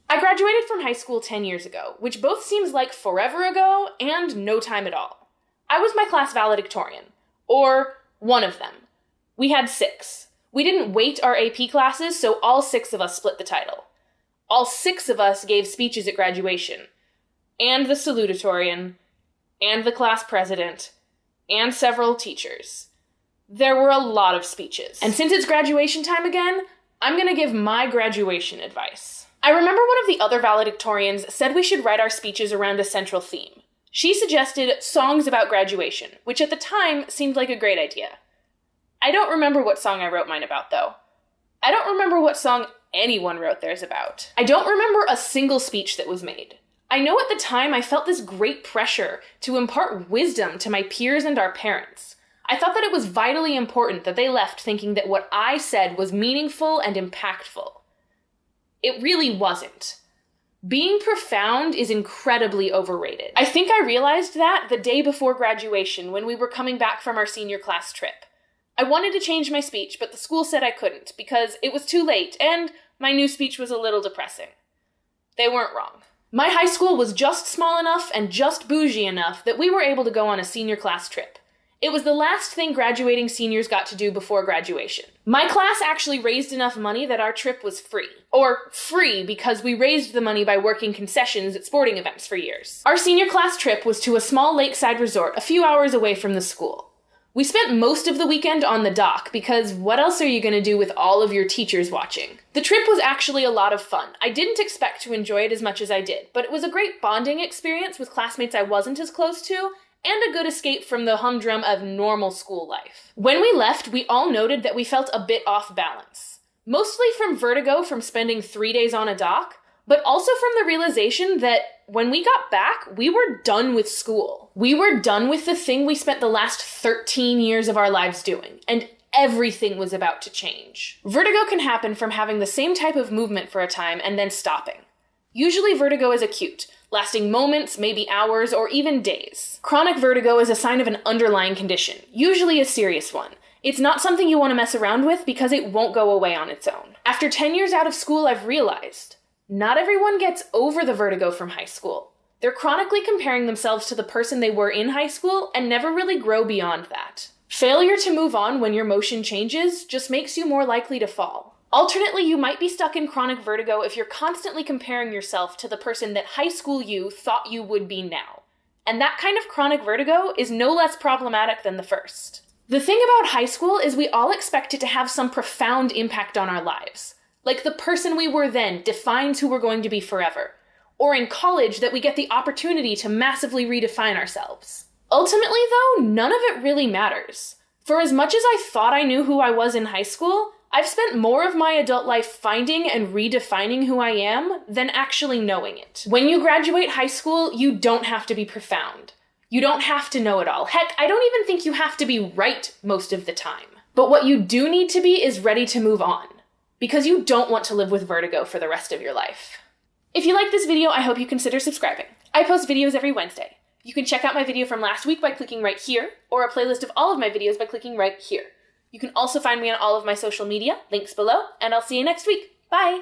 I graduated from high school 10 years ago, which both seems like forever ago and no time at all. I was my class valedictorian, or one of them. We had 6. We didn't weight our AP classes, so all 6 of us split the title. All 6 of us gave speeches at graduation, and the salutatorian, and the class president, and several teachers. There were a lot of speeches. And since it's graduation time again, I'm gonna give my graduation advice. I remember one of the other valedictorians said we should write our speeches around a central theme. She suggested songs about graduation, which at the time seemed like a great idea. I don't remember what song I wrote mine about, though. I don't remember what song anyone wrote theirs about. I don't remember a single speech that was made. I know at the time I felt this great pressure to impart wisdom to my peers and our parents. I thought that it was vitally important that they left thinking that what I said was meaningful and impactful. It really wasn't. Being profound is incredibly overrated. I think I realized that the day before graduation when we were coming back from our senior class trip. I wanted to change my speech, but the school said I couldn't because it was too late and my new speech was a little depressing. They weren't wrong. My high school was just small enough and just bougie enough that we were able to go on a senior class trip. It was the last thing graduating seniors got to do before graduation. My class actually raised enough money that our trip was free. Or free because we raised the money by working concessions at sporting events for years. Our senior class trip was to a small lakeside resort a few hours away from the school. We spent most of the weekend on the dock because what else are you going to do with all of your teachers watching? The trip was actually a lot of fun. I didn't expect to enjoy it as much as I did, but it was a great bonding experience with classmates I wasn't as close to, and a good escape from the humdrum of normal school life. When we left, we all noted that we felt a bit off balance. Mostly from vertigo from spending 3 days on a dock, but also from the realization that when we got back, we were done with school. We were done with the thing we spent the last 13 years of our lives doing, and everything was about to change. Vertigo can happen from having the same type of movement for a time and then stopping. Usually vertigo is acute, lasting moments, maybe hours, or even days. Chronic vertigo is a sign of an underlying condition, usually a serious one. It's not something you want to mess around with because it won't go away on its own. After 10 years out of school, I've realized not everyone gets over the vertigo from high school. They're chronically comparing themselves to the person they were in high school and never really grow beyond that. Failure to move on when your motion changes just makes you more likely to fall. Alternately, you might be stuck in chronic vertigo if you're constantly comparing yourself to the person that high school you thought you would be now. And that kind of chronic vertigo is no less problematic than the first. The thing about high school is we all expect it to have some profound impact on our lives. Like the person we were then defines who we're going to be forever. Or in college, that we get the opportunity to massively redefine ourselves. Ultimately, though, none of it really matters. For as much as I thought I knew who I was in high school, I've spent more of my adult life finding and redefining who I am than actually knowing it. When you graduate high school, you don't have to be profound. You don't have to know it all. Heck, I don't even think you have to be right most of the time. But what you do need to be is ready to move on. Because you don't want to live with vertigo for the rest of your life. If you like this video, I hope you consider subscribing. I post videos every Wednesday. You can check out my video from last week by clicking right here, or a playlist of all of my videos by clicking right here. You can also find me on all of my social media, links below, and I'll see you next week. Bye!